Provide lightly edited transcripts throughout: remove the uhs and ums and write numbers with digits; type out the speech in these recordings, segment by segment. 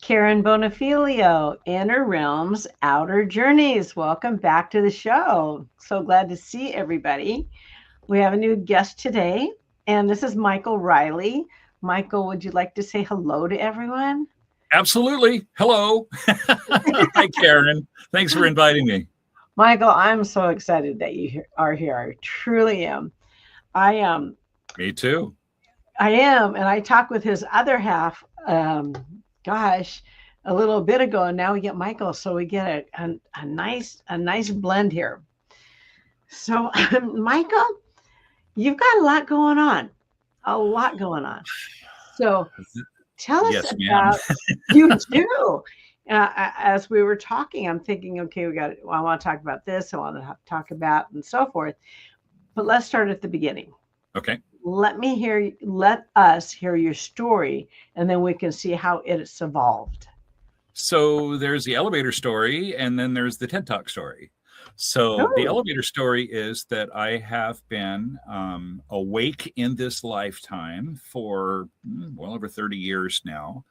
Karen Bonafilio, Inner Realms, Outer Journeys. Welcome back to the show. So glad to see everybody. We have a new guest today, and this is Michael Riley. Michael, would you like to say hello to everyone? Absolutely. Hello. Hi, Karen. Thanks for inviting me. Michael, I'm so excited that you are here. I truly am. I am. Me too. I am, and I talked with his other half. A little bit ago, and now we get Michael, so we get a nice blend here. So, Michael, you've got a lot going on. So, tell us about you too. As we were talking, I'm thinking, okay, I want to talk about this. I want to talk about and so forth. But let's start at the beginning. Okay. Let us hear your story, and then we can see how it's evolved. So there's the elevator story, and then there's the TED Talk story. So the elevator story is that I have been awake in this lifetime for well over 30 years now.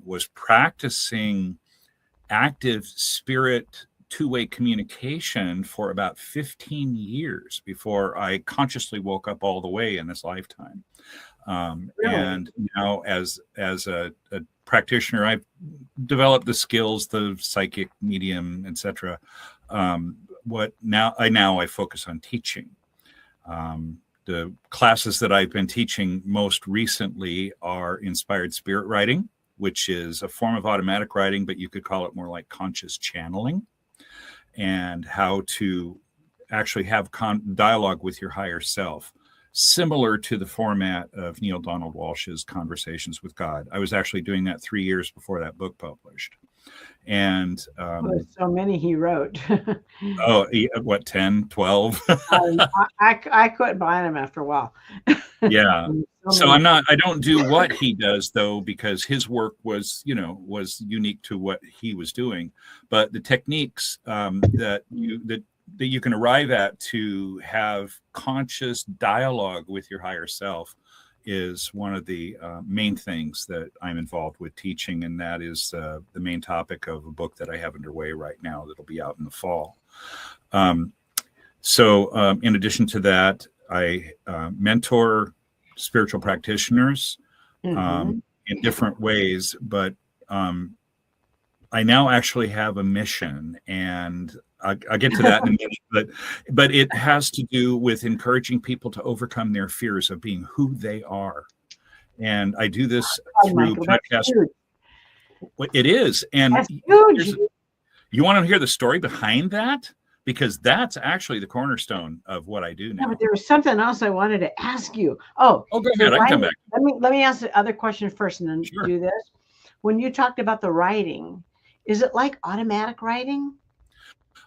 Was practicing active spirit two-way communication for about 15 years before I consciously woke up all the way in this lifetime. Really? And now as a practitioner, I've developed the skills, the psychic, medium, etc. I focus on teaching. The classes that I've been teaching most recently are inspired spirit writing, which is a form of automatic writing, but you could call it more like conscious channeling, and how to actually have dialogue with your higher self, similar to the format of Neil Donald Walsh's Conversations with God. I was actually doing that 3 years before that book published. And so many he wrote. 10, 12? I quit buying them after a while. Yeah. So I don't do what he does though, because his work was unique to what he was doing. But the techniques that you can arrive at to have conscious dialogue with your higher self is one of the main things that I'm involved with teaching, and that is the main topic of a book that I have underway right now that'll be out in the fall. So in addition to that, I mentor spiritual practitioners in different ways, but I now actually have a mission, and I'll get to that in a minute, but it has to do with encouraging people to overcome their fears of being who they are. And I do this through podcasts. It is. And you want to hear the story behind that? Because that's actually the cornerstone of what I do now. Yeah, but there was something else I wanted to ask you. Go ahead. I can come back. Let me ask the other question first and then do this. When you talked about the writing, is it like automatic writing?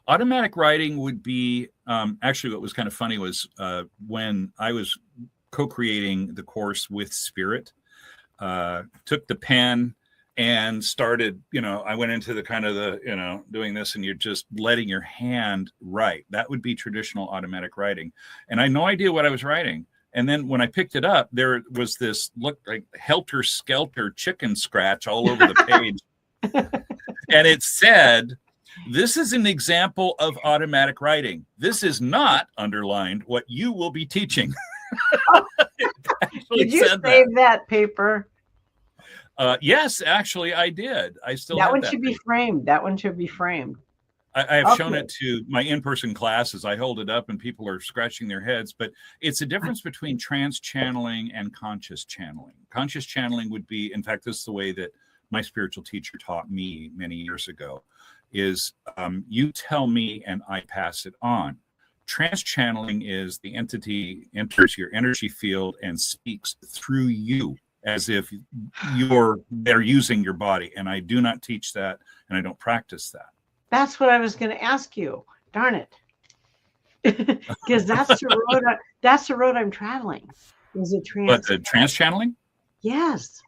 Automatic writing would be, actually what was kind of funny was when I was co-creating the course with Spirit, took the pen and started, I went into the kind of the, doing this, and you're just letting your hand write. That would be traditional automatic writing. And I had no idea what I was writing. And then when I picked it up, there was this look like helter-skelter chicken scratch all over the page. And it said, "This is an example of automatic writing. This is not underlined what you will be teaching." Did you save that paper? Yes, actually, I did. I still have that one should be framed. That one should be framed. I have shown it to my in-person classes. I hold it up and people are scratching their heads, but it's a difference between trance channeling and conscious channeling. Conscious channeling would be, in fact, this is the way that my spiritual teacher taught me many years ago, is you tell me and I pass it on. trance channeling is the entity enters your energy field and speaks through you as if they're using your body. And I do not teach that, and I don't practice that. That's what I was going to ask you. Darn it. Because that's the road I'm traveling. Is it trance? But the trance channeling? Yes.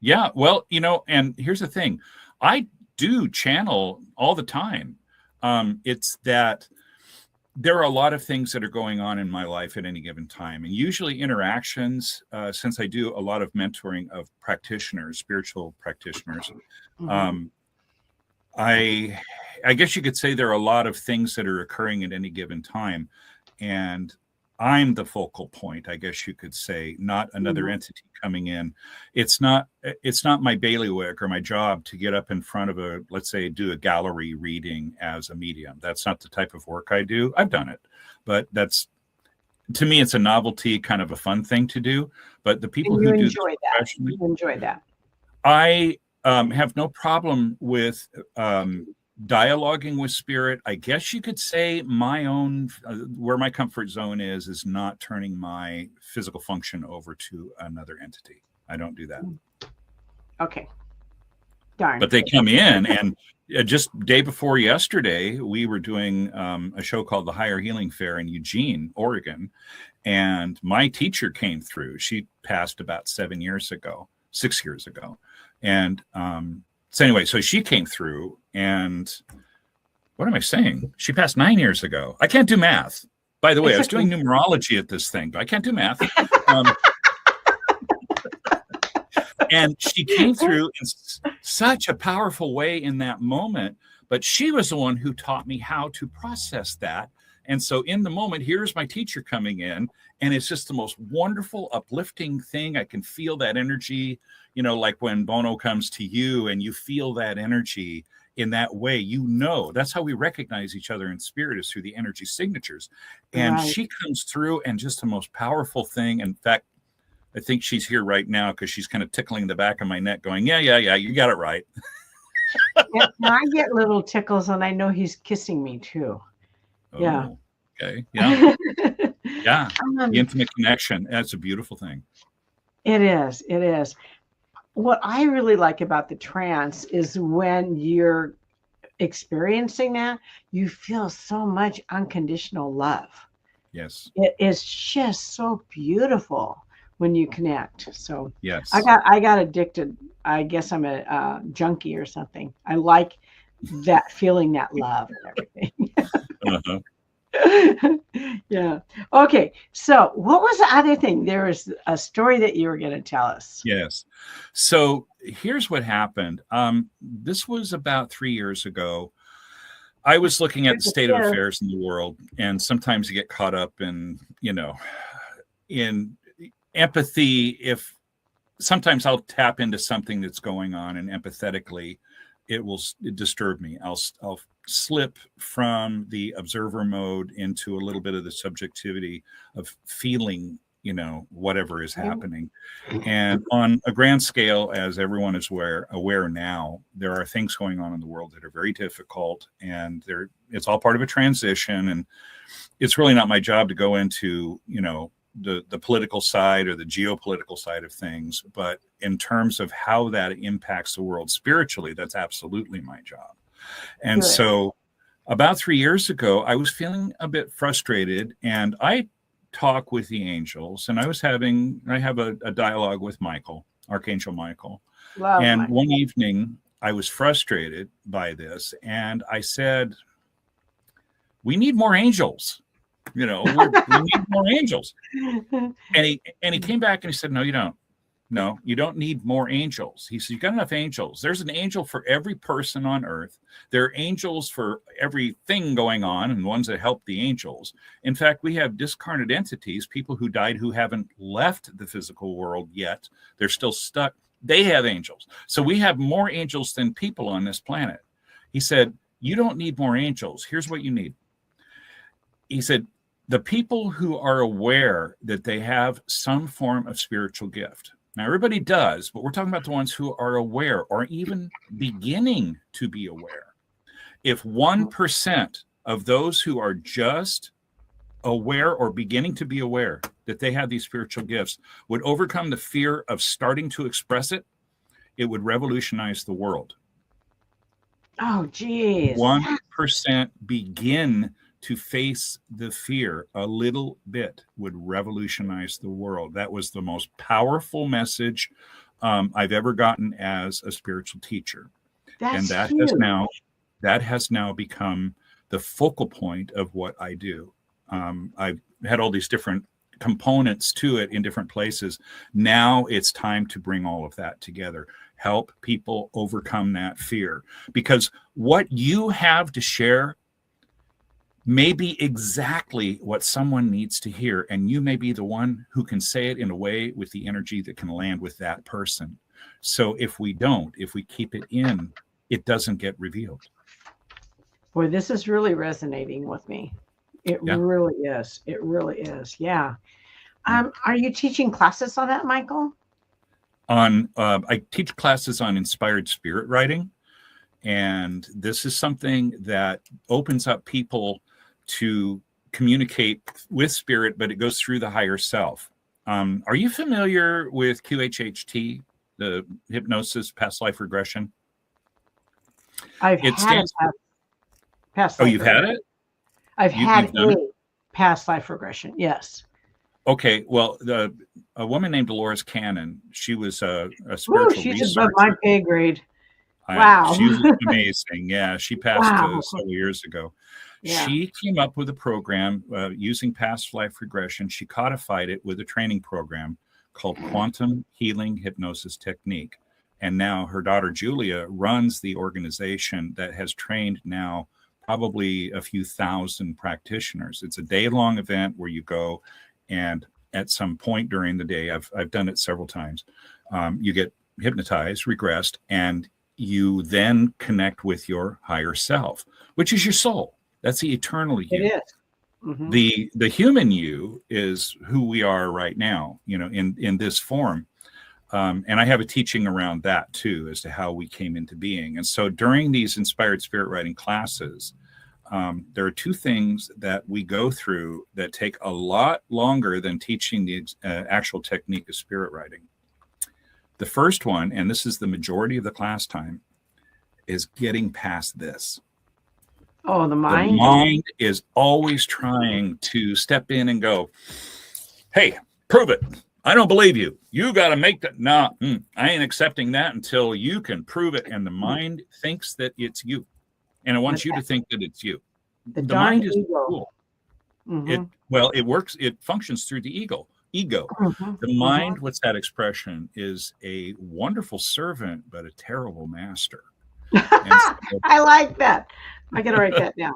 Yeah. Well, and here's the thing. I do channel all the time. It's that there are a lot of things that are going on in my life at any given time, and usually interactions, since I do a lot of mentoring of practitioners, spiritual practitioners. Mm-hmm. I guess you could say there are a lot of things that are occurring at any given time, and I'm the focal point, I guess you could say, not another entity coming in. It's not my bailiwick or my job to get up in front of let's say, do a gallery reading as a medium. That's not the type of work I do. I've done it, but to me, it's a novelty, kind of a fun thing to do. But the people who do enjoy that. You enjoy that. I have no problem with dialoguing with spirit. I guess you could say my own, where my comfort zone is not turning my physical function over to another entity. I don't do that. Okay. Darn. But they come in, and just day before yesterday, we were doing a show called the Higher Healing Fair in Eugene, Oregon. And my teacher came through. She passed about 6 years ago. And so anyway, so she came through, and what am I saying? She passed 9 years ago. I can't do math. By the way, I was doing numerology at this thing, but I can't do math. And she came through in such a powerful way in that moment, but she was the one who taught me how to process that. And so in the moment, here's my teacher coming in, and it's just the most wonderful, uplifting thing. I can feel that energy, like when Bono comes to you and you feel that energy in that way, that's how we recognize each other in spirit, is through the energy signatures. And she comes through, and just the most powerful thing. In fact, I think she's here right now because she's kind of tickling the back of my neck going, yeah, you got it right. Yeah, I get little tickles, and I know he's kissing me too. Oh, yeah. Okay. Yeah. Yeah. The intimate connection. That's a beautiful thing. It is. It is. What I really like about the trance is when you're experiencing that, you feel so much unconditional love. Yes. It is just so beautiful when you connect. So yes, I got addicted. I guess I'm a junkie or something. I like that feeling, that love and everything. Uh-huh. Yeah. Okay. So what was the other thing? There was a story that you were going to tell us. Yes. So here's what happened. This was about 3 years ago. I was looking at the state of affairs in the world, and sometimes you get caught up in empathy. If sometimes I'll tap into something that's going on, and empathetically, it disturb me. I'll slip from the observer mode into a little bit of the subjectivity of feeling, whatever is happening. And on a grand scale, as everyone is aware now, there are things going on in the world that are very difficult, and it's all part of a transition. And it's really not my job to go into, the political side or the geopolitical side of things, but in terms of how that impacts the world spiritually, that's absolutely my job. And so about 3 years ago, I was feeling a bit frustrated, and I talk with the angels, and I have a dialogue with Michael, Archangel Michael. And one evening I was frustrated by this, and I said, we need more angels. We need more angels. And he came back and he said, no, you don't. No, you don't need more angels. He said, you got enough angels. There's an angel for every person on earth. There are angels for everything going on, and ones that help the angels. In fact, we have discarnate entities, people who died who haven't left the physical world yet. They're still stuck. They have angels. So we have more angels than people on this planet. He said, you don't need more angels. Here's what you need. He said, the people who are aware that they have some form of spiritual gift. Now, everybody does, but we're talking about the ones who are aware or even beginning to be aware. If 1% of those who are just aware or beginning to be aware that they had these spiritual gifts would overcome the fear of starting to express it, it would revolutionize the world. Oh, geez. 1% begin to face the fear a little bit would revolutionize the world. That was the most powerful message I've ever gotten as a spiritual teacher. That's And huge. that has now become the focal point of what I do. I've had all these different components to it in different places. Now it's time to bring all of that together, help people overcome that fear, because what you have to share may be exactly what someone needs to hear, and you may be the one who can say it in a way with the energy that can land with that person. So if we keep it in, it doesn't get revealed. Boy, this is really resonating with me. It Yeah. really is. It really is. Yeah. Are you teaching classes on that, Michael? I teach classes on inspired spirit writing, and this is something that opens up people to communicate with spirit, but it goes through the higher self. Are you familiar with QHHT, the hypnosis past life regression? I've It had stands. a past Oh, life you've had regression. it? I've had You've done it? a past life regression. Yes. Okay. Well, a woman named Dolores Cannon, she was a Ooh, spiritual she's above my researcher. pay grade. Wow. She was amazing. Yeah, she passed Wow. several years ago. Yeah. She came up with a program using past life regression. She codified it with a training program called Quantum Healing Hypnosis Technique. And now her daughter Julia runs the organization that has trained now probably a few thousand practitioners. It's a day-long event where you go, and at some point during the day, I've done it several times, you get hypnotized, regressed, and you then connect with your higher self, which is your soul. That's the eternal you. It is. Mm-hmm. The human you is who we are right now, in this form. And I have a teaching around that too, as to how we came into being. And so during these inspired spirit writing classes, there are two things that we go through that take a lot longer than teaching the actual technique of spirit writing. The first one, and this is the majority of the class time, is getting past this. Oh, the mind? The mind is always trying to step in and go, hey, prove it. I don't believe you. You got to make that. No, I ain't accepting that until you can prove it. And the mind thinks that it's you. And it wants you to think that it's you. The mind is ego. cool. Mm-hmm. It works. It functions through the ego. Mm-hmm. The mind, what's that expression, is a wonderful servant, but a terrible master. I like that. I got to write that down.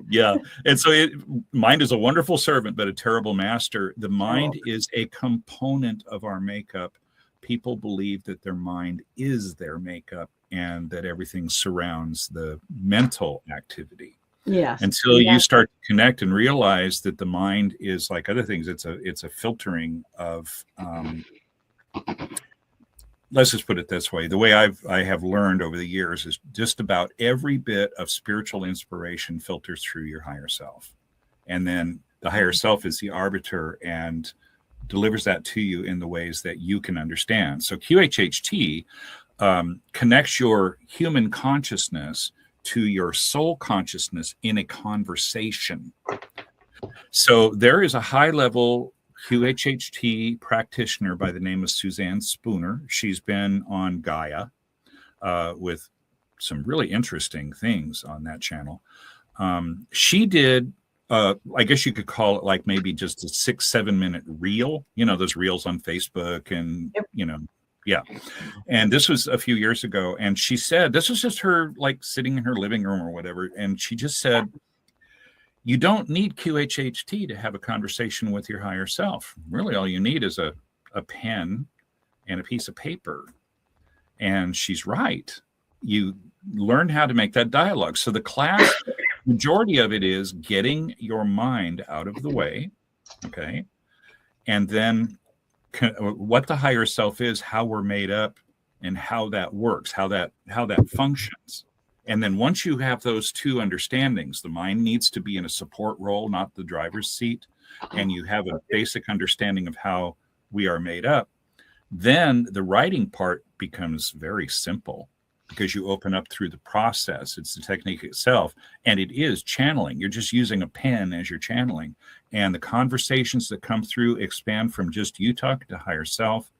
Yeah. And so mind is a wonderful servant, but a terrible master. The mind is a component of our makeup. People believe that their mind is their makeup and that everything surrounds the mental activity. Yes. Until you start to connect and realize that the mind is like other things. It's a filtering of, let's just put it this way. The way I have learned over the years is just about every bit of spiritual inspiration filters through your higher self. And then the higher self is the arbiter and delivers that to you in the ways that you can understand. So QHHT connects your human consciousness to your soul consciousness in a conversation. So there is a high level QHHT practitioner by the name of Suzanne Spooner. She's been on Gaia with some really interesting things on that channel. She did, I guess you could call it like maybe just a 6-7 minute reel, those reels on Facebook and, yeah. And this was a few years ago. And she said, this was just her like sitting in her living room or whatever. And she just said, you don't need QHHT to have a conversation with your higher self. Really, all you need is a pen and a piece of paper. And she's right. You learn how to make that dialogue. So the class, majority of it is getting your mind out of the way, okay? And then what the higher self is, how we're made up, and how that works, how that functions. And then once you have those two understandings, the mind needs to be in a support role, not the driver's seat, and you have a basic understanding of how we are made up, then the writing part becomes very simple because you open up through the process. It's the technique itself, and it is channeling. You're just using a pen as you're channeling, and the conversations that come through expand from just you talking to higher self.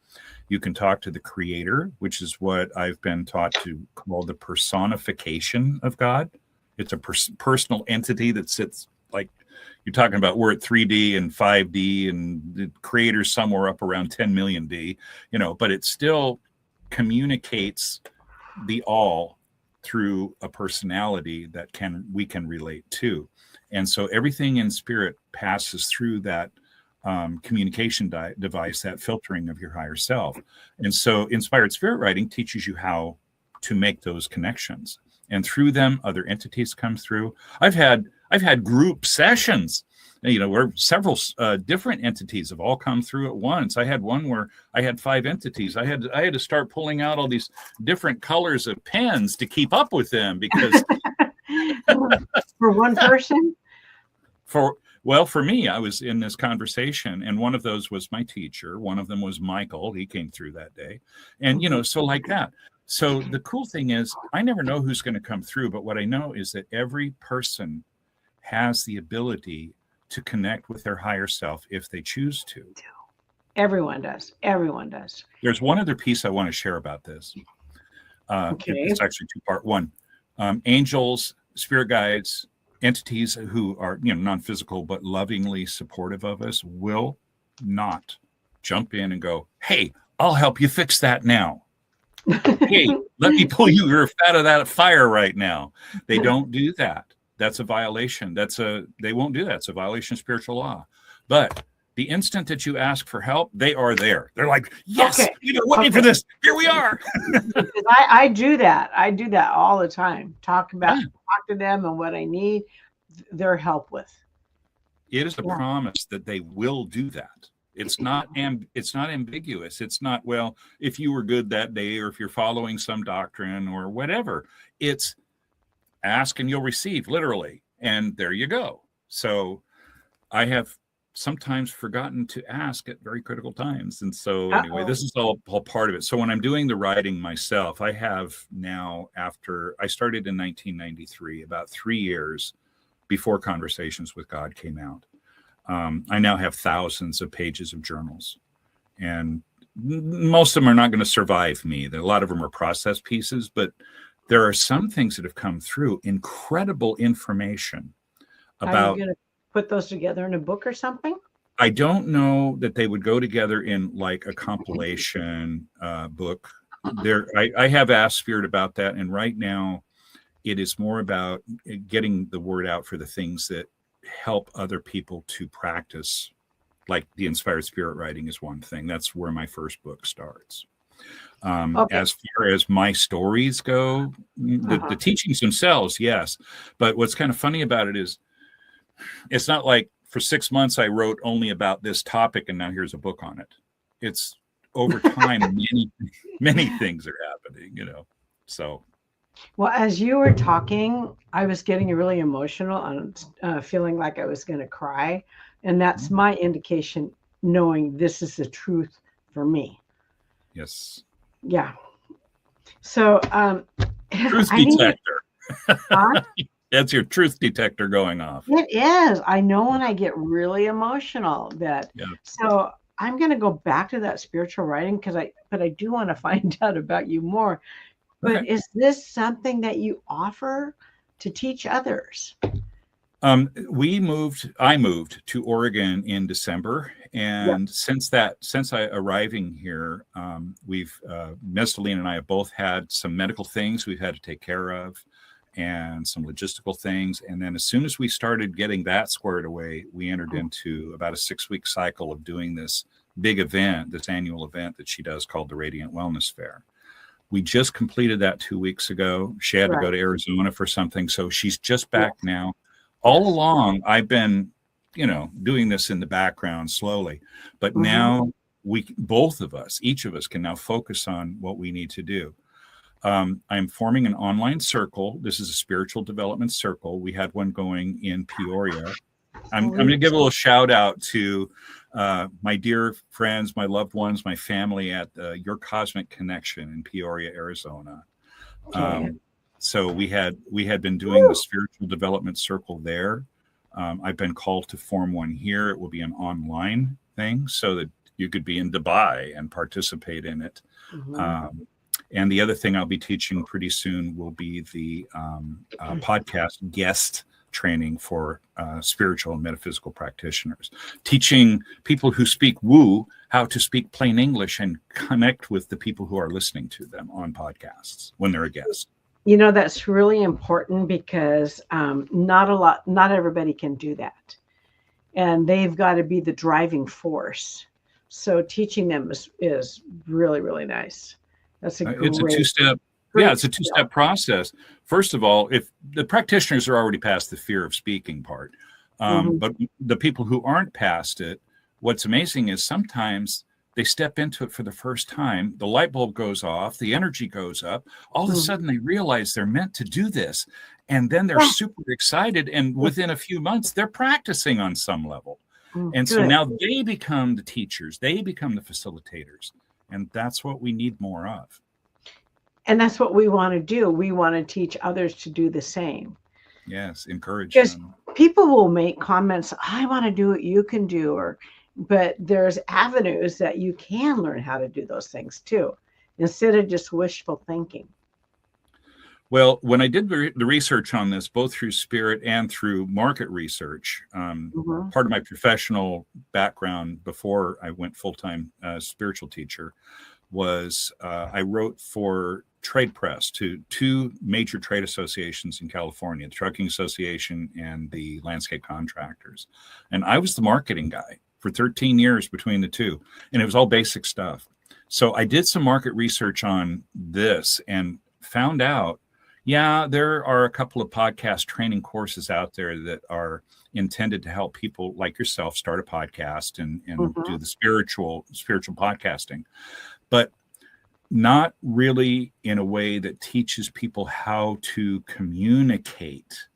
You can talk to the creator, which is what I've been taught to call the personification of God. It's a personal entity that sits, like you're talking about, we're at 3D and 5D, and the creator's somewhere up around 10 million D, but it still communicates the all through a personality that we can relate to. And so everything in spirit passes through that communication device, that filtering of your higher self. And so inspired spirit writing teaches you how to make those connections, and through them other entities come through. I've had group sessions, where several different entities have all come through at once. I had one where I had 5 entities. I had to start pulling out all these different colors of pens to keep up with them, because for one person. For me, I was in this conversation, and one of those was my teacher. One of them was Michael. He came through that day. And, so like that. So the cool thing is, I never know who's going to come through, but what I know is that every person has the ability to connect with their higher self if they choose to. Everyone does. Everyone does. There's one other piece I want to share about this. Okay. It's actually 2-part. One, angels, spirit guides, entities who are non-physical but lovingly supportive of us will not jump in and go, "Hey, I'll help you fix that now. Hey, let me pull you out of that fire right now." They don't do that. That's a violation. They won't do that. It's a violation of spiritual law. But the instant that you ask for help, they are there. They're like, "Yes, okay. Waiting for this. Here we are." I do that. I do that all the time. Talk to them and what I need their help with. It is a promise that they will do that. It's not ambiguous. It's not, well, if you were good that day, or if you're following some doctrine or whatever. It's ask and you'll receive, literally. And there you go. So I have sometimes forgotten to ask at very critical times. And so anyway, this is all part of it. So when I'm doing the writing myself, I have now, after I started in 1993, about 3 years before Conversations with God came out, I now have thousands of pages of journals, and most of them are not going to survive me. A lot of them are process pieces, but there are some things that have come through, incredible information about. Are you going to put those together in a book or something? I don't know that they would go together in like a compilation book. I have asked Spirit about that, and right now it is more about getting the word out for the things that help other people to practice. Like the inspired spirit writing is one thing. That's where my first book starts. As far as my stories go, the teachings themselves, yes. But what's kind of funny about it is, it's not like for 6 months I wrote only about this topic and now here's a book on it. It's over time, many things are happening, so. Well, as you were talking, I was getting really emotional and feeling like I was going to cry. And that's my indication, knowing this is the truth for me. Yes. Yeah. So, truth detector. That's your truth detector going off. It is. I know when I get really emotional So I'm going to go back to that spiritual writing but I do want to find out about you more. But is this something that you offer to teach others? I moved to Oregon in December. And since arriving here, we've, Mesdeline and I have both had some medical things we've had to take care of, and some logistical things. And then as soon as we started getting that squared away, we entered into about a 6-week cycle of doing this big event, this annual event that she does called the Radiant Wellness Fair. We just completed that 2 weeks ago. She had to go to Arizona for something, so she's just back now. All along, I've been, doing this in the background slowly. But now each of us can now focus on what we need to do. I'm forming an online circle. This is a spiritual development circle. We had one going in Peoria. I'm going to give a little shout out to my dear friends, my loved ones, my family at Your Cosmic Connection in Peoria, Arizona. Okay. So we had been doing the spiritual development circle there. I've been called to form one here. It will be an online thing so that you could be in Dubai and participate in it. And the other thing I'll be teaching pretty soon will be the podcast guest training for spiritual and metaphysical practitioners, teaching people who speak woo how to speak plain English and connect with the people who are listening to them on podcasts when they're a guest. That's really important because not everybody can do that. And they've got to be the driving force. So teaching them is really, really nice. It's a two-step. Yeah, it's a two-step process. First of all, if the practitioners are already past the fear of speaking part, but the people who aren't past it, what's amazing is sometimes they step into it for the first time, the light bulb goes off, the energy goes up, all of a sudden they realize they're meant to do this, and then they're super excited, and within a few months they're practicing on some level. And so now they become the teachers, they become the facilitators, and that's what we need more of. And that's what we want to do. We want to teach others to do the same. Yes, encourage because them. People will make comments, I want to do what you can do, but there's avenues that you can learn how to do those things too, instead of just wishful thinking. Well, when I did the research on this, both through Spirit and through market research, part of my professional background before I went full-time spiritual teacher was I wrote for trade press to two major trade associations in California, the Trucking Association and the Landscape Contractors. And I was the marketing guy for 13 years between the two. And it was all basic stuff. So I did some market research on this and found out, yeah, there are a couple of podcast training courses out there that are intended to help people like yourself start a podcast and do the spiritual podcasting, but not really in a way that teaches people how to communicate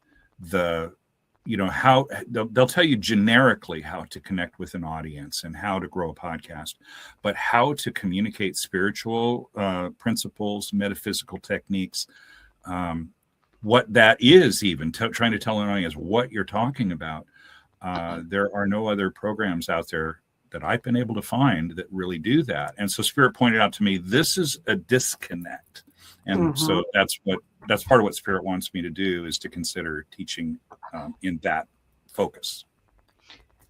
how they'll tell you generically how to connect with an audience and how to grow a podcast, but how to communicate spiritual principles, metaphysical techniques, what that is, even trying to tell an audience what you're talking about. There are no other programs out there that I've been able to find that really do that. And so Spirit pointed out to me, this is a disconnect. And so that's part of what Spirit wants me to do, is to consider teaching in that focus.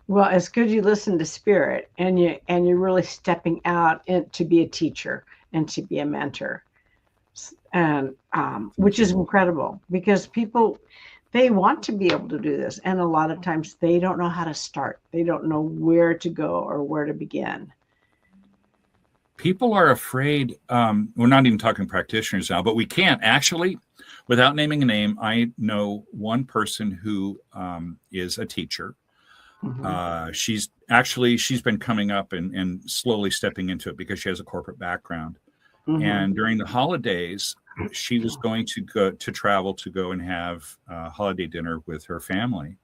Well, it's good you listen to Spirit and you're really stepping out to be a teacher and to be a mentor. And which is incredible, because people, they want to be able to do this, and a lot of times they don't know how to start. They don't know where to go or where to begin. People are afraid. We're not even talking practitioners now, but we can't actually, without naming a name. I know one person who is a teacher. She's been coming up and slowly stepping into it because she has a corporate background. And during the holidays, she was going to travel to go and have a holiday dinner with her family.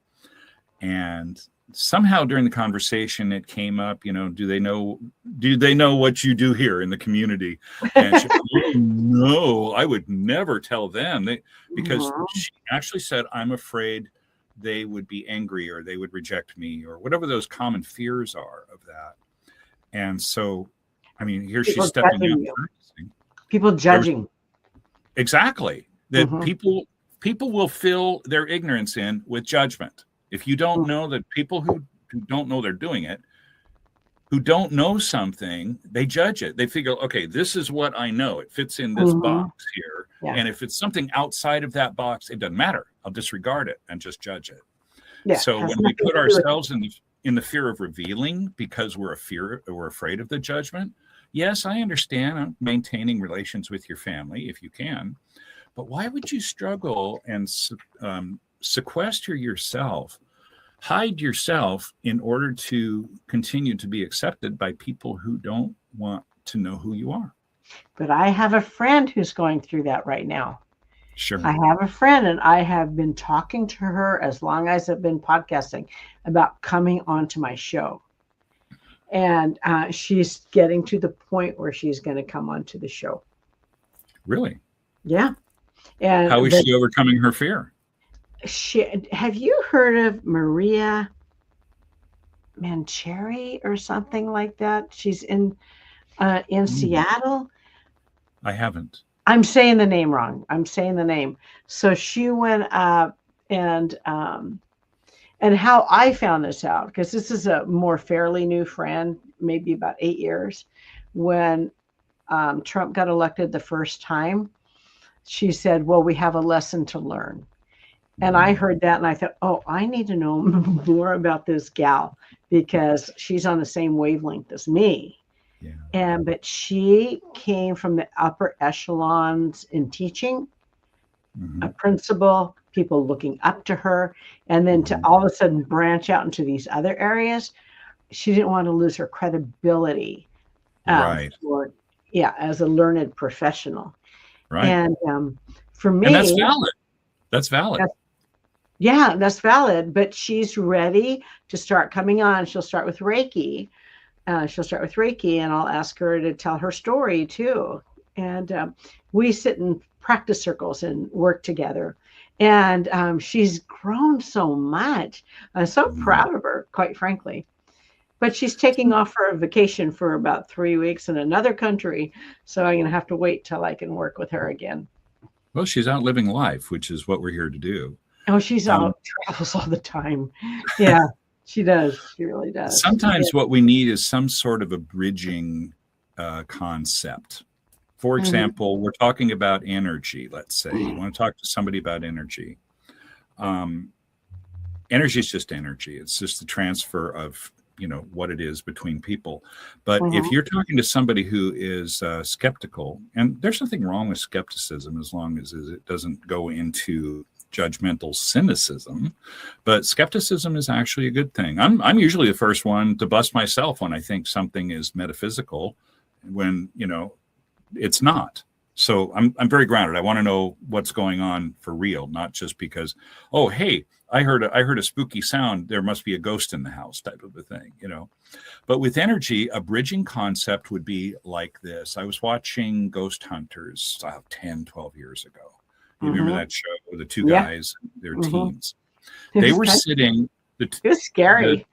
And somehow during the conversation, it came up, do they know what you do here in the community? And she said, no, I would never tell them, because she actually said, I'm afraid they would be angry or they would reject me, or whatever those common fears are of that. And so, I mean, here she's stepping out. People judging. Exactly. That people will fill their ignorance in with judgment. If you don't know, that people who don't know they're doing it, who don't know something, they judge it. They figure, okay, this is what I know. It fits in this box here. Yeah. And if it's something outside of that box, it doesn't matter. I'll disregard it and just judge it. Yeah, so when we put ourselves in the fear of revealing because we're afraid of the judgment, yes, I understand maintaining relations with your family if you can, but why would you struggle and sequester yourself, hide yourself in order to continue to be accepted by people who don't want to know who you are? But I have a friend who's going through that right now. Sure. I have a friend, and I have been talking to her as long as I've been podcasting about coming onto my show. And she's getting to the point where she's going to come onto the show. Really? Yeah. How And is she overcoming her fear? have you heard of Maria Mancheri or something like that? She's in Seattle. I haven't. I'm saying the name wrong. I'm saying the name. So she went up and how I found this out, because this is a more fairly new friend, maybe about 8 years, when Trump got elected the first time, she said, well, we have a lesson to learn. And I heard that and I thought, oh, I need to know more about this gal because she's on the same wavelength as me. Yeah. But she came from the upper echelons in teaching, a principal, people looking up to her, and then to all of a sudden branch out into these other areas. She didn't want to lose her credibility Right. as a learned professional. Right. And for me, and that's valid. That's valid. That's valid. But she's ready to start coming on. She'll start with Reiki. And I'll ask her to tell her story too. And we sit in practice circles and work together. And she's grown so much. I'm so proud of her, quite frankly. But she's taking off for a vacation for about 3 weeks in another country. So I'm going to have to wait till I can work with her again. Well, she's out living life, which is what we're here to do. Oh, she's out, travels all the time. Yeah, she does. She really does. Sometimes what we need is some sort of a bridging concept. For example, we're talking about energy, let's say. You want to talk to somebody about energy. Energy is just energy. It's just the transfer of, what it is between people. But if you're talking to somebody who is skeptical, and there's nothing wrong with skepticism as long as it doesn't go into judgmental cynicism, but skepticism is actually a good thing. I'm usually the first one to bust myself when I think something is metaphysical, when it's not. So I'm very grounded. I want to know what's going on for real, not just because, oh, hey, I heard a spooky sound, there must be a ghost in the house type of a thing, But with energy, a bridging concept would be like this. I was watching Ghost Hunters 10, 12 years ago. You remember that show with the two guys, their teens? They were sitting. It was scary.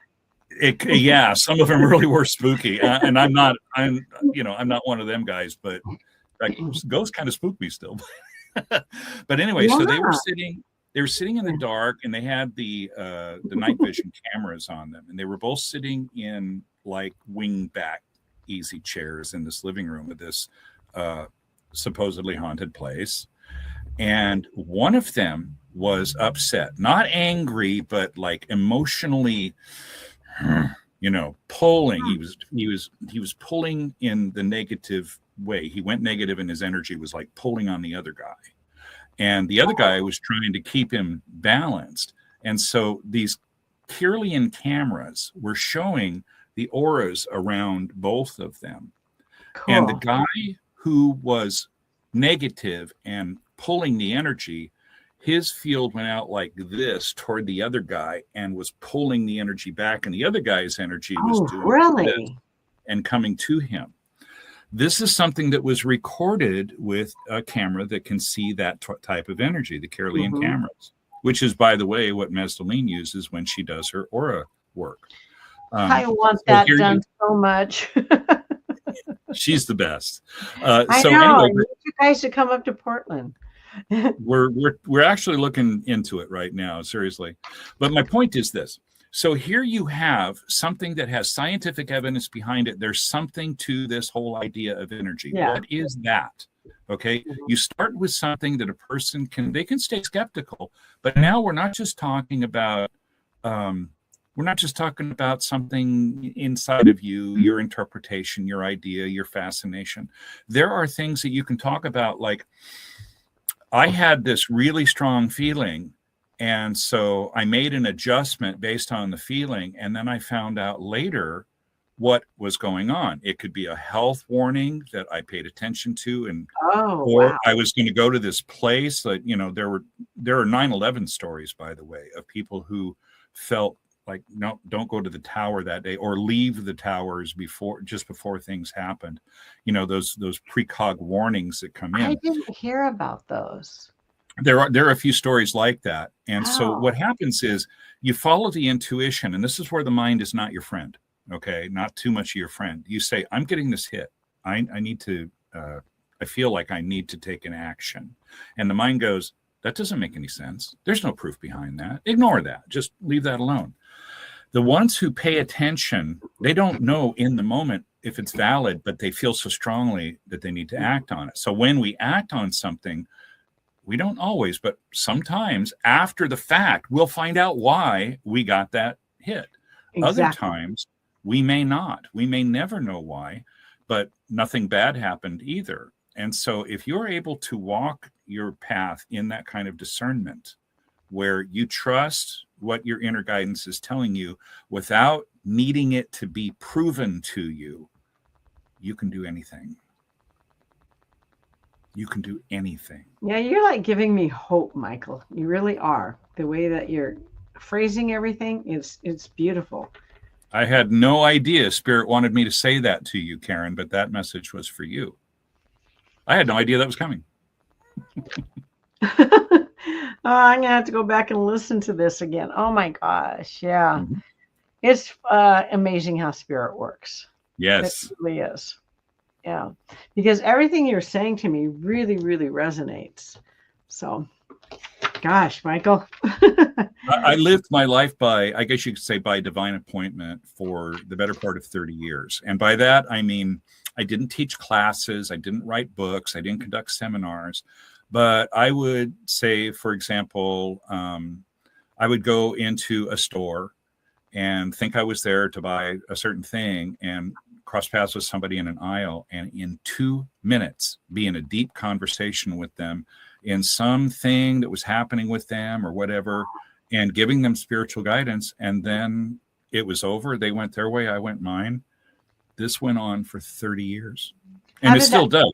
Yeah, some of them really were spooky, and I'm not one of them guys, but ghosts kind of spook me still. But anyway, so they were sitting in the dark, and they had the night vision cameras on them, and they were both sitting in like wing-back easy chairs in this living room of this supposedly haunted place. And one of them was upset, not angry, but like emotionally, pulling. He was pulling in the negative way. He went negative, and his energy was like pulling on the other guy. And the other guy was trying to keep him balanced. And so these Kirlian cameras were showing the auras around both of them. Cool. And the guy who was negative and pulling the energy, his field went out like this toward the other guy and was pulling the energy back. And the other guy's energy was doing this and coming to him. This is something that was recorded with a camera that can see that type of energy, the Kirlian cameras, which is, by the way, what Mesdeline uses when she does her aura work. I want that done so much. She's the best. I know. Anyway, I need you guys to come up to Portland. We're actually looking into it right now, seriously. But my point is this. So here you have something that has scientific evidence behind it. There's something to this whole idea of energy. Yeah. What is that? Okay. You start with something that a person they can stay skeptical, but now we're not just talking about something inside of you, your interpretation, your idea, your fascination. There are things that you can talk about, like, I had this really strong feeling, and so I made an adjustment based on the feeling, and then I found out later what was going on. It could be a health warning that I paid attention to, and Oh, or wow. I was going to go to this place that, there are 9/11 stories, by the way, of people who felt like, no, don't go to the tower that day, or leave the towers just before things happened. Those precog warnings that come I in. didn't hear about those. There are a few stories like that. And so Wow. what happens is you follow the intuition, and this is where the mind is not your friend. Okay. Not too much of your friend. You say, I'm getting this hit. I need to, I feel like I need to take an action. And the mind goes, that doesn't make any sense. There's no proof behind that. Ignore that. Just leave that alone. The ones who pay attention, they don't know in the moment if it's valid, but they feel so strongly that they need to act on it. So when we act on something, we don't always, but sometimes after the fact, we'll find out why we got that hit. Exactly. Other times, we may not. We may never know why, but nothing bad happened either. And so if you're able to walk your path in that kind of discernment, where you trust what your inner guidance is telling you without needing it to be proven to you, you can do anything. You can do anything. Yeah, you're like giving me hope, Michael. You really are. The way that you're phrasing everything, it's beautiful. I had no idea Spirit wanted me to say that to you, Karen, but that message was for you. I had no idea that was coming. I'm gonna have to go back and listen to this again. Oh my gosh, yeah. Mm-hmm. It's amazing how spirit works. Yes. It really is. Yeah. Because everything you're saying to me really, really resonates. So, gosh, Michael. I lived my life by, I guess you could say, by divine appointment for the better part of 30 years. And by that, I mean, I didn't teach classes. I didn't write books. I didn't conduct seminars. But I would say, for example, I would go into a store and think I was there to buy a certain thing and cross paths with somebody in an aisle, and in 2 minutes be in a deep conversation with them in something that was happening with them or whatever, and giving them spiritual guidance. And then it was over. They went their way. I went mine. This went on for 30 years. And it still does.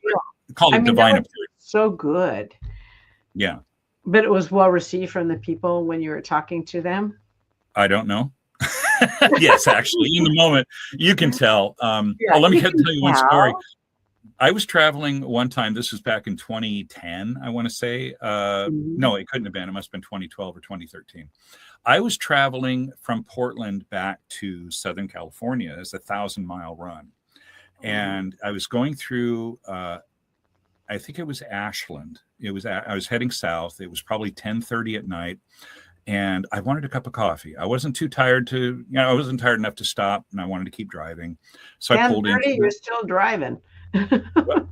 Call it divine appointment. So good. Yeah. But it was well received from the people when you were talking to them? I don't know. Yes, actually, in the moment, you can tell. Let me tell you one story. I was traveling one time. This was back in 2010, I want to say. No, it couldn't have been. It must have been 2012 or 2013. I was traveling from Portland back to Southern California as a 1,000-mile run. And I was going through, I think it was Ashland. I was heading south. It was probably 10:30 at night. And I wanted a cup of coffee. I wasn't too tired I wasn't tired enough to stop, and I wanted to keep driving. So I pulled in. You're still driving. Well,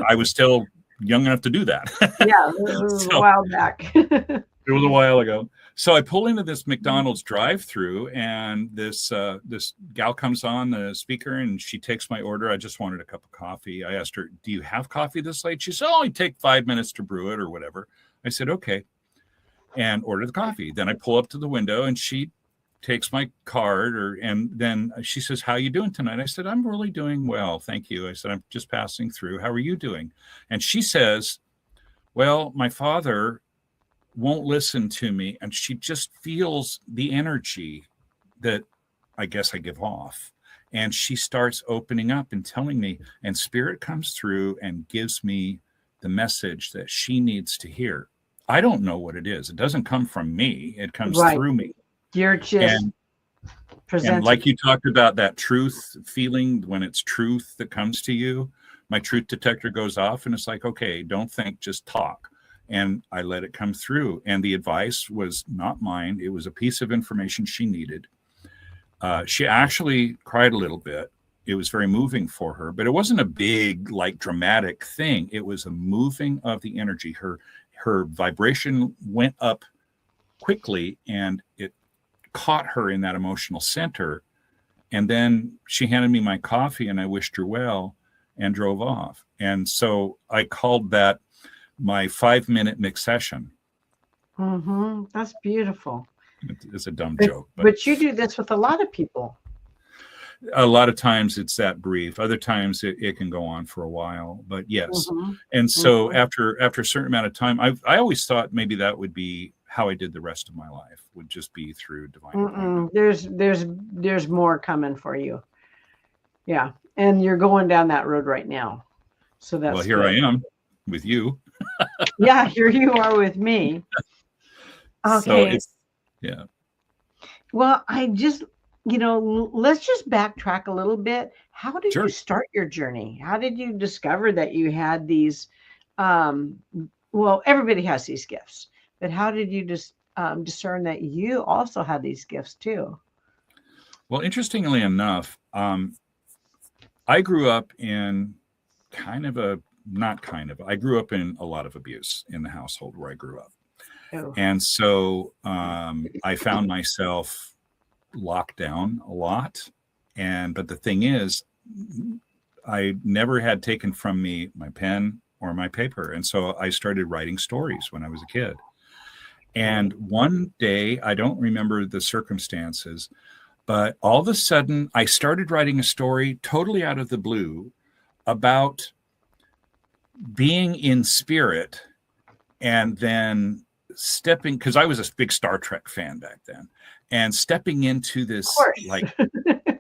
I was still young enough to do that. Yeah, this was a while back. It was a while ago. So I pull into this McDonald's drive-through, and this gal comes on the speaker, and she takes my order. I just wanted a cup of coffee. I asked her, "Do you have coffee this late?" She said, "Oh, it take 5 minutes to brew it or whatever." I said, "Okay," and order the coffee. Then I pull up to the window, and she takes my card, and then she says, "How you doing tonight?" I said, "I'm really doing well, thank you." I said, "I'm just passing through. How are you doing?" And she says, "Well, my father won't listen to me," and she just feels the energy that I guess I give off. And she starts opening up and telling me, and Spirit comes through and gives me the message that she needs to hear. I don't know what it is. It doesn't come from me. It comes through me. You're just presenting. And like you talked about that truth feeling, when it's truth that comes to you, my truth detector goes off and it's like, okay, don't think, just talk. And I let it come through. And the advice was not mine. It was a piece of information she needed. She actually cried a little bit. It was very moving for her, but it wasn't a big, like, dramatic thing. It was a moving of the energy. Her vibration went up quickly, and it caught her in that emotional center. And then she handed me my coffee, and I wished her well and drove off. And so I called that my 5-minute mix session. That's beautiful. It's a dumb joke. But you do this with a lot of people. A lot of times it's that brief. Other times it can go on for a while, but yes. Mhm. And so Mhm. after a certain amount of time, I always thought maybe that would be how I did the rest of my life, would just be through divine appointment. There's more coming for you. Yeah. And you're going down that road right now. So Well, that's here I good. am with you. Yeah, here you are with me. So Okay. it's, yeah, Well, let's just backtrack a little bit. How did you sure. start your journey? How did you discover that you had these? Um, well, everybody has these gifts, but how did you just discern that you also had these gifts too? Well, interestingly enough, I grew up in kind of a, not kind of, I grew up in a lot of abuse in the household where I grew up. Oh, And so I found myself locked down a lot. But the thing is, I never had taken from me my pen or my paper. And so I started writing stories when I was a kid. okay. And one day, I don't remember the circumstances, but all of a sudden, I started writing a story totally out of the blue about being in spirit and then stepping, because I was a big Star Trek fan back then, and stepping into Of this course. like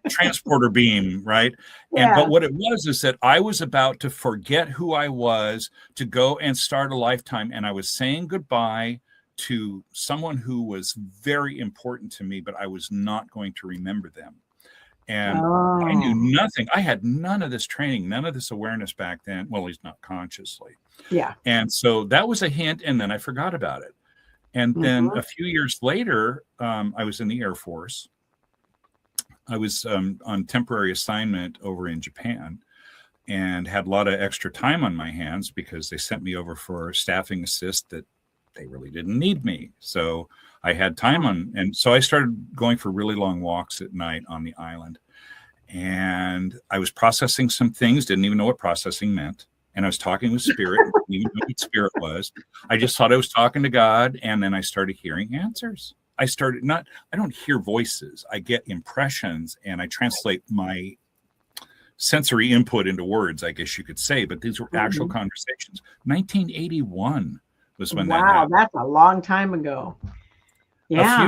transporter beam, right? But Yeah. what it was is that I was about to forget who I was to go and start a lifetime, and I was saying goodbye to someone who was very important to me, but I was not going to remember them. And I knew Oh, nothing. I had none of this training, none of this awareness back then. Well, at least not consciously. yeah. And so that was a hint, and then I forgot about it. And then Hmm. a few years later, I was in the Air Force. I was on temporary assignment over in Japan and had a lot of extra time on my hands because they sent me over for staffing assist that they really didn't need me. So I had time on, and so I started going for really long walks at night on the island. And I was processing some things, didn't even know what processing meant. And I was talking with spirit, didn't even know what spirit was. I just thought I was talking to God. And then I started hearing answers. I don't hear voices. I get impressions and I translate my sensory input into words, I guess you could say. But these were actual Hmm. conversations. 1981 was when that Wow, happened. that's a long time ago. Yeah.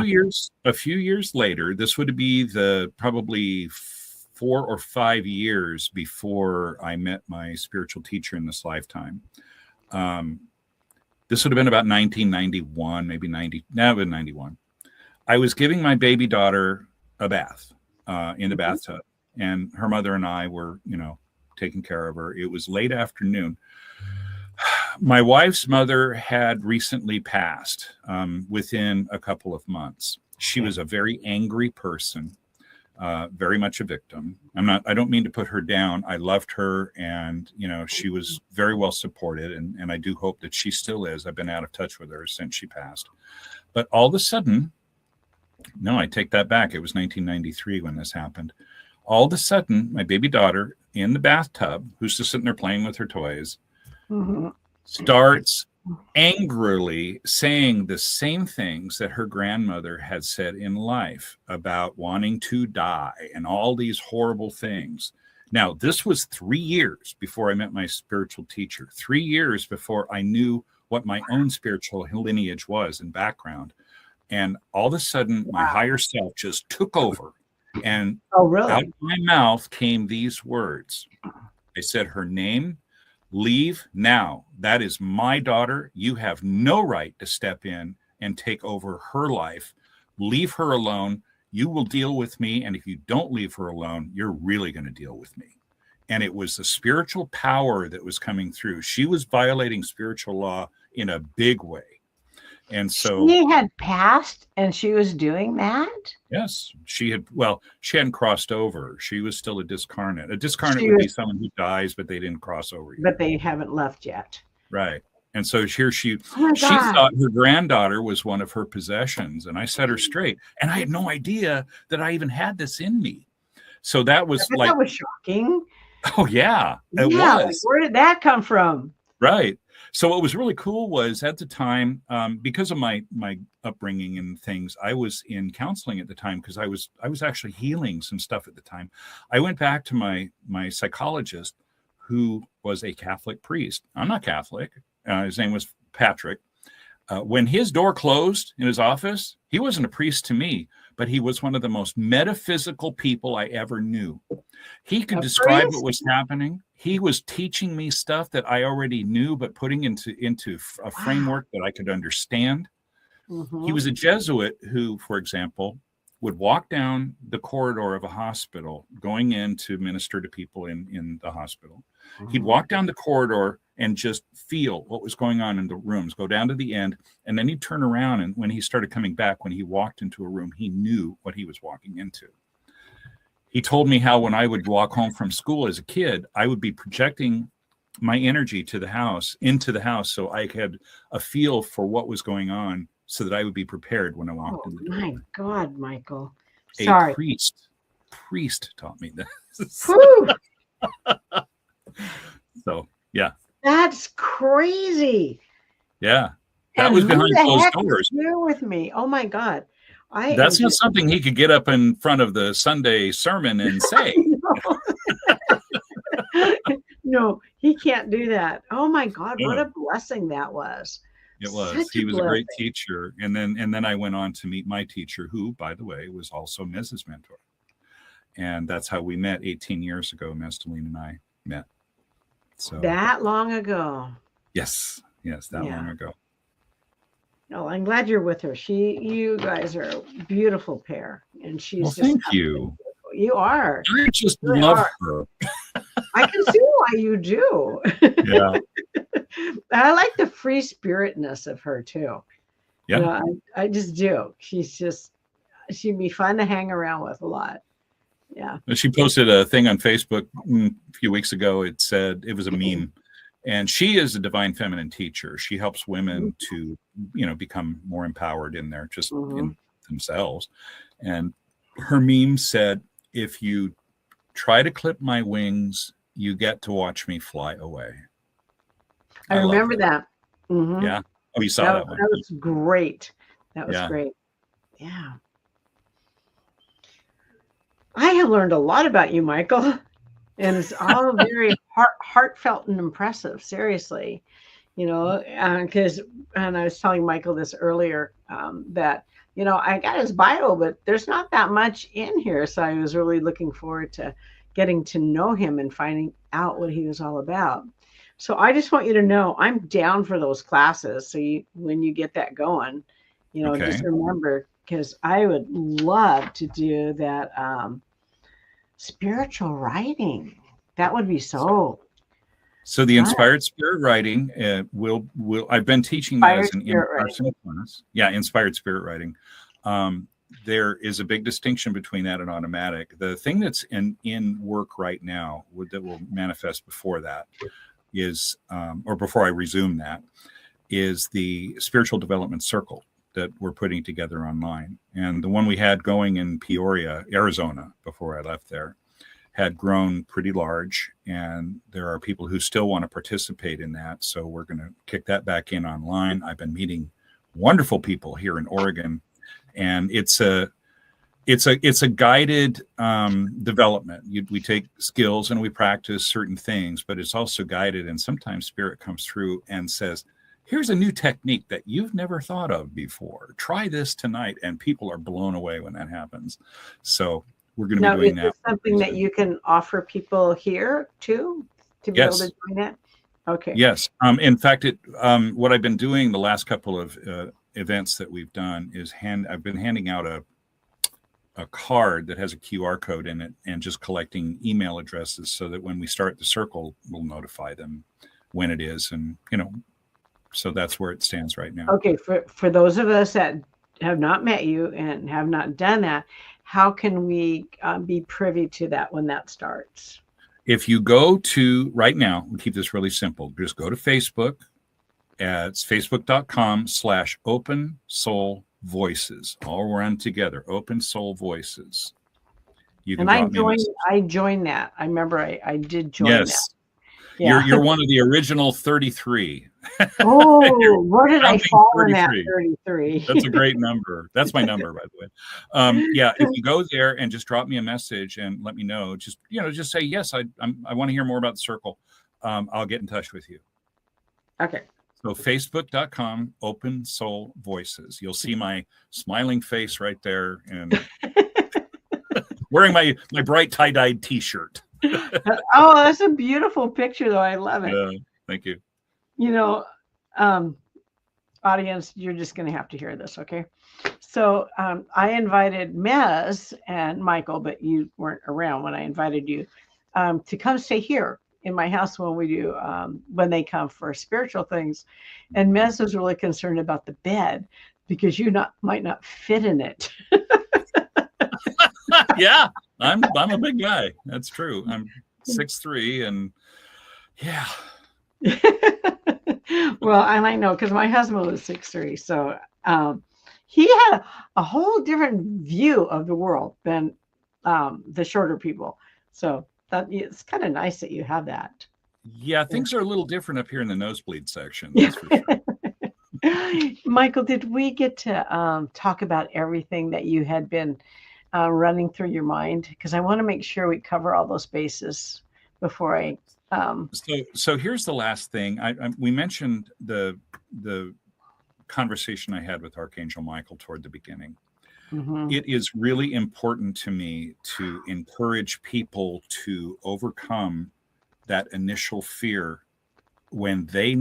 A few years later, this would be the probably 4 or 5 years before I met my spiritual teacher in this lifetime. Um, this would have been about 1991, maybe 90. No, it was 91. I was giving my baby daughter a bath in the Mhm. bathtub, and her mother and I were, taking care of her. It was late afternoon. My wife's mother had recently passed within a couple of months. She Okay. was a very angry person, very much a victim. I don't mean to put her down. I loved her, and she was very well supported, and I do hope that she still is. I've been out of touch with her since she passed. But all of a sudden, no, I take that back. It was 1993 when this happened. All of a sudden, my baby daughter in the bathtub, who's just sitting there playing with her toys, Mhm. starts angrily saying the same things that her grandmother had said in life about wanting to die and all these horrible things. Now, this was 3 years before I met my spiritual teacher, 3 years before I knew what my own spiritual lineage was and background. And all of a sudden, my Wow. higher self just took over. And Oh, out of really? my mouth came these words. I said her name. Leave now. That is my daughter. You have no right to step in and take over her life. Leave her alone. You will deal with me. And if you don't leave her alone, you're really going to deal with me. And it was the spiritual power that was coming through. She was violating spiritual law in a big way. And so, She had passed and she was doing that? yes, she hadn't crossed over. She was still a discarnate. A discarnate She would was, be someone who dies, but they didn't cross over yet. but they haven't left yet. Right. And so here Oh my she God. thought her granddaughter was one of her possessions. And I set her straight. And I had no idea that I even had this in me. So that I was bet like, that was shocking. oh, yeah, it Yeah, like was. where did that come from? Right. So what was really cool was at the time, because of my upbringing and things, I was in counseling at the time because I was actually healing some stuff at the time. I went back to my psychologist, who was a Catholic priest. I'm not Catholic. His name was Patrick. When his door closed in his office, he wasn't a priest to me, but he was one of the most metaphysical people I ever knew. He could describe what was happening. He was teaching me stuff that I already knew, but putting into a framework that I could understand. He was a Jesuit who, for example, would walk down the corridor of a hospital going in to minister to people in the hospital. He'd walk down the corridor and just feel what was going on in the rooms, go down to the end, and then he'd turn around, and when he started coming back, when he walked into a room, he knew what he was walking into. He told me how when I would walk home from school as a kid, I would be projecting my energy to the house, into the house, so I had a feel for what was going on so that I would be prepared when I walked in the door. My God, Michael. Sorry. A priest taught me this. So, yeah. That's crazy. Yeah. That was behind closed doors. With me. Oh my God. That's not something he could get up in front of the Sunday sermon and say. No, he can't do that. Oh my God, what a blessing that was. It was. He was a great teacher. And then I went on to meet my teacher, who, by the way, was also Mrs. Mentor. And that's how we met 18 years ago. Mestelene and I met. So that long ago. Yes, that long ago. No, I'm glad you're with her. You guys are a beautiful pair, and she's. Well, thank you. You are. I just love her. I can see why you do. Yeah. I like the free spiritness of her too. Yeah. You know, I just do. She'd be fun to hang around with a lot. Yeah. She posted a thing on Facebook a few weeks ago. It said, it was a meme, and she is a divine feminine teacher. She helps women to, become more empowered in their in themselves. And her meme said, if you try to clip my wings, you get to watch me fly away. I remember that. Yeah. Oh, you saw that one. That was great. That was great. Yeah. I have learned a lot about you, Michael, and it's all very heartfelt and impressive. Seriously, because, and I was telling Michael this earlier, that, I got his bio, but there's not that much in here. So I was really looking forward to getting to know him and finding out what he was all about. So I just want you to know I'm down for those classes. So when you get that going, just remember, because I would love to do that spiritual writing. That would be so. So the inspired spirit writing will I've been teaching that as an in-person class. Yeah, inspired spirit writing. There is a big distinction between that and automatic. The thing that's in work right now that will manifest before that is, or before I resume that, is the spiritual development circle that we're putting together online. And the one we had going in Peoria, Arizona, before I left there, had grown pretty large. And there are people who still want to participate in that. So we're going to kick that back in online. I've been meeting wonderful people here in Oregon. And it's a guided development. We take skills and we practice certain things, but it's also guided. And sometimes spirit comes through and says, here's a new technique that you've never thought of before. Try this tonight. And people are blown away when that happens. So we're going to be doing that. Is this something that you can offer people here too, to be able to join it? Okay. Yes. In fact, what I've been doing the last couple of events that we've done is I've been handing out a card that has a QR code in it and just collecting email addresses so that when we start the circle, we'll notify them when it is. And, so that's where it stands right now. Okay. For those of us that have not met you and have not done that, how can we be privy to that when that starts? If you go to right now, we keep this really simple. Just go to Facebook. It's facebook.com/Open Soul Voices. All run together. Open Soul Voices. You can I joined that. I remember I did join that. Yeah. You're one of the original 33. Oh, where did I Counting fall in that 33. 33? That's a great number. That's my number, by the way. Yeah, if you go there and just drop me a message and let me know, just say yes. I want to hear more about the circle. I'll get in touch with you. Okay. So facebook.com, Open Soul Voices. You'll see my smiling face right there, and wearing my bright tie-dyed T-shirt. Oh, that's a beautiful picture, though. I love it. Thank you. You know, um, audience, you're just going to have to hear this, okay? So I invited Mez and Michael, but you weren't around when I invited you to come stay here in my house when we do when they come for spiritual things. And Mez was really concerned about the bed because might not fit in it. Yeah, I'm a big guy. That's true. I'm 6'3", and yeah. Well, and I know because my husband was 6'3", so he had a whole different view of the world than the shorter people. So that it's kind of nice that you have that. Yeah, things are a little different up here in the nosebleed section. That's for sure. Michael, did we get to talk about everything that you had been running through your mind? Because I want to make sure we cover all those bases before I. So here's the last thing. We mentioned the conversation I had with Archangel Michael toward the beginning. Mm-hmm. It is really important to me to encourage people to overcome that initial fear when they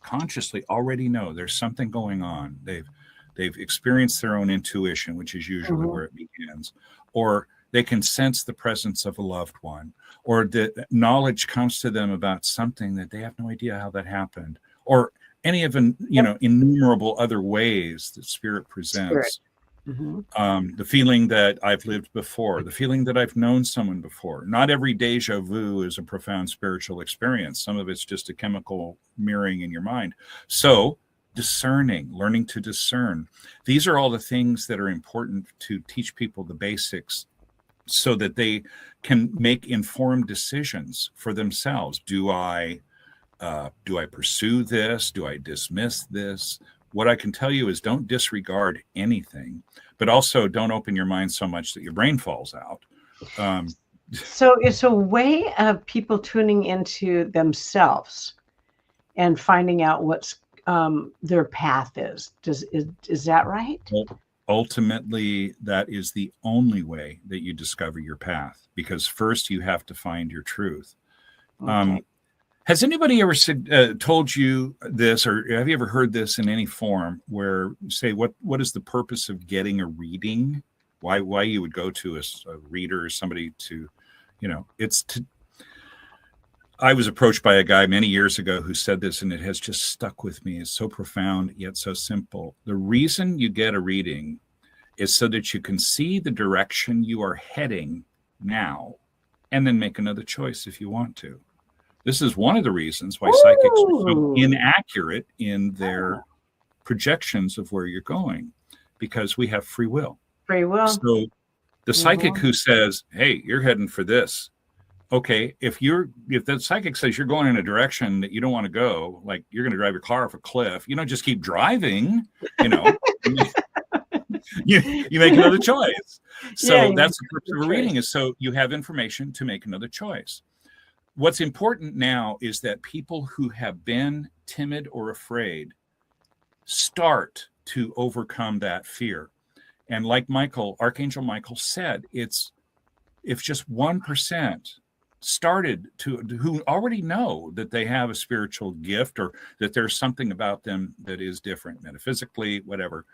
consciously already know there's something going on. They've experienced their own intuition, which is usually mm-hmm. where it begins, or they can sense the presence of a loved one, or the knowledge comes to them about something that they have no idea how that happened, or any of innumerable other ways that spirit presents. Mm-hmm. The feeling that I've lived before, the feeling that I've known someone before. Not every deja vu is a profound spiritual experience. Some of it's just a chemical mirroring in your mind. So learning to discern. These are all the things that are important to teach people the basics so that they can make informed decisions for themselves. Do I pursue this? Do I dismiss this? What I can tell you is don't disregard anything, but also don't open your mind so much that your brain falls out. So it's a way of people tuning into themselves and finding out what's their path is. Is that right? Well, ultimately, that is the only way that you discover your path, because first you have to find your truth. Okay. Has anybody ever told you this, or have you ever heard this in any form where, say, what is the purpose of getting a reading? Why you would go to a reader or somebody to, I was approached by a guy many years ago who said this, and it has just stuck with me. It's so profound, yet so simple. The reason you get a reading is so that you can see the direction you are heading now, and then make another choice if you want to. This is one of the reasons why psychics are so inaccurate in their projections of where you're going, because we have free will. Free will. So the psychic who says, hey, you're heading for this. Okay, if the psychic says you're going in a direction that you don't want to go, like you're going to drive your car off a cliff, you don't just keep driving, you make another choice. So that's the purpose of a reading, is so you have information to make another choice. What's important now is that people who have been timid or afraid start to overcome that fear. And like Archangel Michael said, if just 1% started who already know that they have a spiritual gift, or that there's something about them that is different metaphysically, whatever,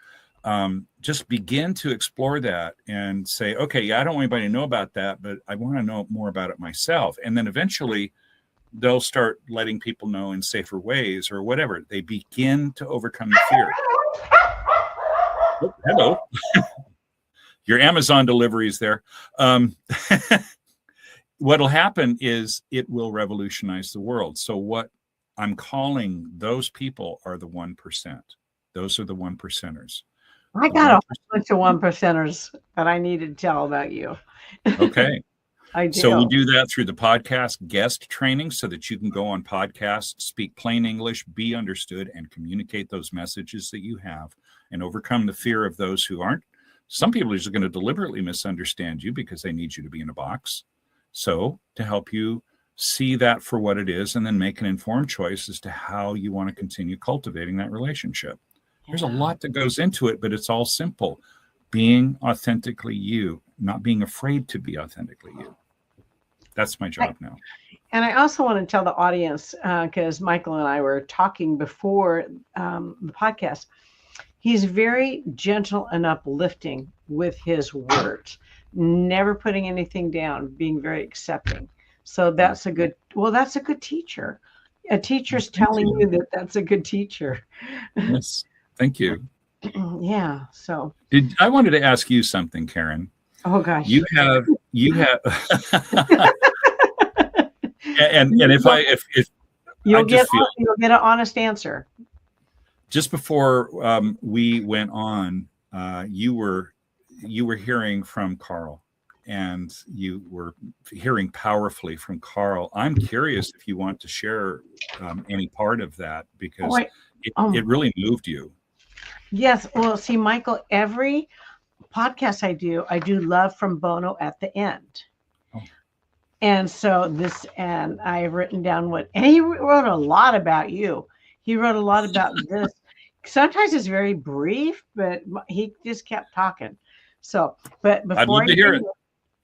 just begin to explore that and say, okay, yeah, I don't want anybody to know about that, but I want to know more about it myself. And then eventually they'll start letting people know in safer ways or whatever. They begin to overcome the fear. Oh, hello. Your Amazon delivery is there. What'll happen is it will revolutionize the world. So what I'm calling those people are the 1%. Those are the 1%ers. I got a bunch of 1%ers that I need to tell about you. Okay. I So we do. do that through the podcast guest training so that you can go on podcasts, speak plain English, be understood, and communicate those messages that you have and overcome the fear of those who aren't. Some people are just going to deliberately misunderstand you because they need you to be in a box. So to help you see that for what it is and then make an informed choice as to how you want to continue cultivating that relationship. There's a lot that goes into it, but it's all simple. Being authentically you, not being afraid to be authentically you. That's my job now. And I also want to tell the audience, because Michael and I were talking before the podcast, he's very gentle and uplifting with his words, never putting anything down, being very accepting. So that's a good teacher. A teacher's telling you that that's a good teacher. Yes. Thank you. Yeah. So I wanted to ask you something, Karen. Oh gosh. You have and if you'll get an honest answer. Just before we went on, you were hearing from Carl, and you were hearing powerfully from Carl. I'm curious if you want to share any part of that, because it really moved you. Yes. Well, see, Michael, every podcast I do love from Bono at the end. Oh. And so and I've written down and he wrote a lot about you. He wrote a lot about this. Sometimes it's very brief, but he just kept talking. So, but before I'd love to hear it.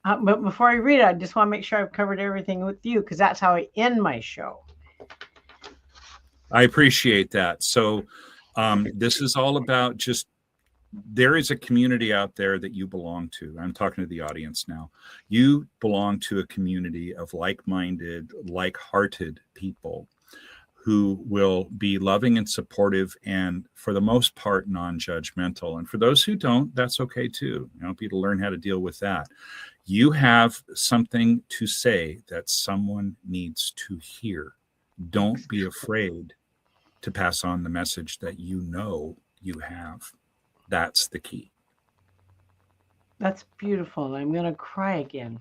But before I read it, I just want to make sure I've covered everything with you, because that's how I end my show. I appreciate that. So this is all about there is a community out there that you belong to. I'm talking to the audience now. You belong to a community of like-minded, like-hearted people who will be loving and supportive and, for the most part, non-judgmental. And for those who don't, that's okay too. You know, people learn how to deal with that. You have something to say that someone needs to hear. Don't be afraid to pass on the message that you know you have. That's the key. That's beautiful. I'm going to cry again.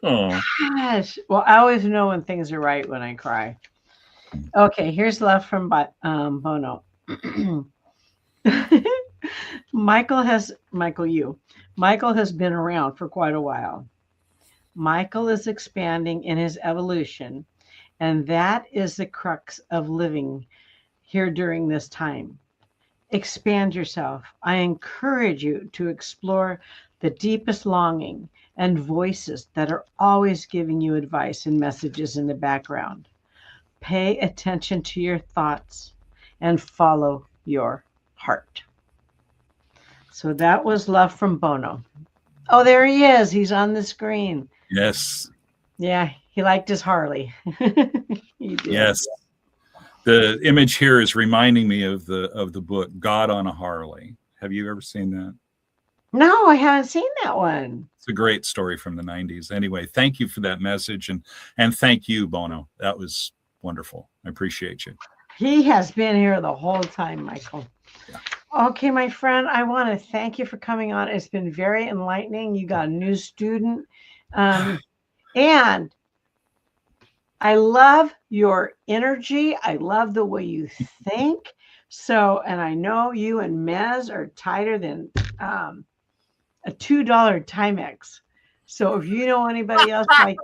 Oh. Gosh. Well, I always know when things are right when I cry. Okay, here's love from Bono. Michael has been around for quite a while. Michael is expanding in his evolution, and that is the crux of living here during this time. Expand yourself. I encourage you to explore the deepest longing and voices that are always giving you advice and messages in the background. Pay attention to your thoughts and follow your heart. So that was love from Bono. Oh, there he is. He's on the screen. Yes. Yeah, he liked his Harley. He did. Yes. The image here is reminding me of the book God on a Harley. Have you ever seen that? No, I haven't seen that one. It's a great story from the 90s. Anyway, thank you for that message, and thank you, Bono. That was wonderful. I appreciate you. He has been here the whole time, Michael. Yeah. Okay, my friend, I want to thank you for coming on. It's been very enlightening. You got a new student. And I love your energy. I love the way you think. So, and I know you and Mez are tighter than a $2 Timex. So if you know anybody else like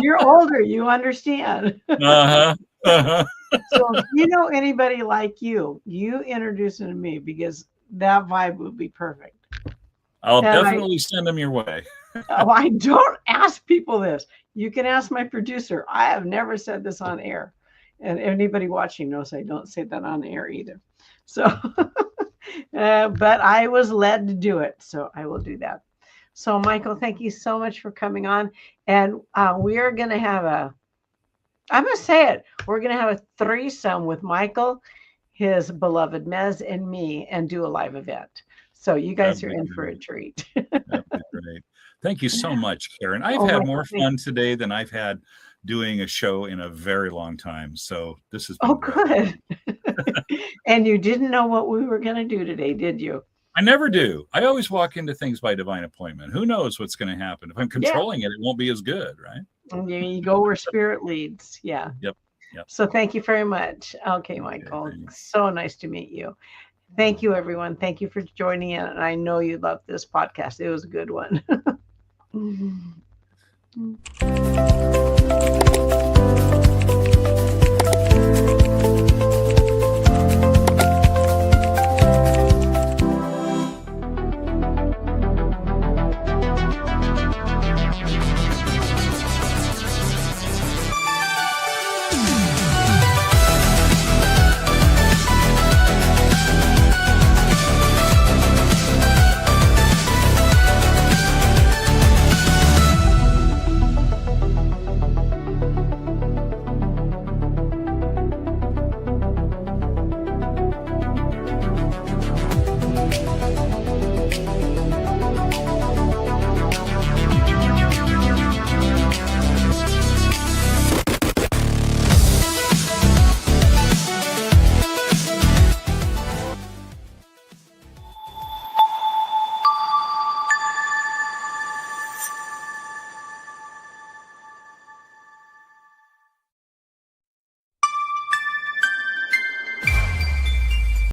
you're older, you understand. Uh-huh. Uh-huh. So if you know anybody like you introduce them to me, because that vibe would be perfect. I'll definitely send them your way. I don't ask people this. You can ask my producer. I have never said this on air. And anybody watching knows I don't say that on air either. So, but I was led to do it. So I will do that. So Michael, thank you so much for coming on. And we are going to have I'm going to say it. We're going to have a threesome with Michael, his beloved Mez, and me, and do a live event. So you guys are in for a treat. That'd be great. Thank you so much, Karen. I've had more fun today than I've had doing a show in a very long time. So this is good. And you didn't know what we were going to do today, did you? I never do. I always walk into things by divine appointment. Who knows what's going to happen? If I'm controlling it, it won't be as good, right? And you go where spirit leads. Yeah. Yep. So thank you very much. Okay, Michael. Okay, so nice to meet you. Thank you, everyone. Thank you for joining in. And I know you loved this podcast. It was a good one.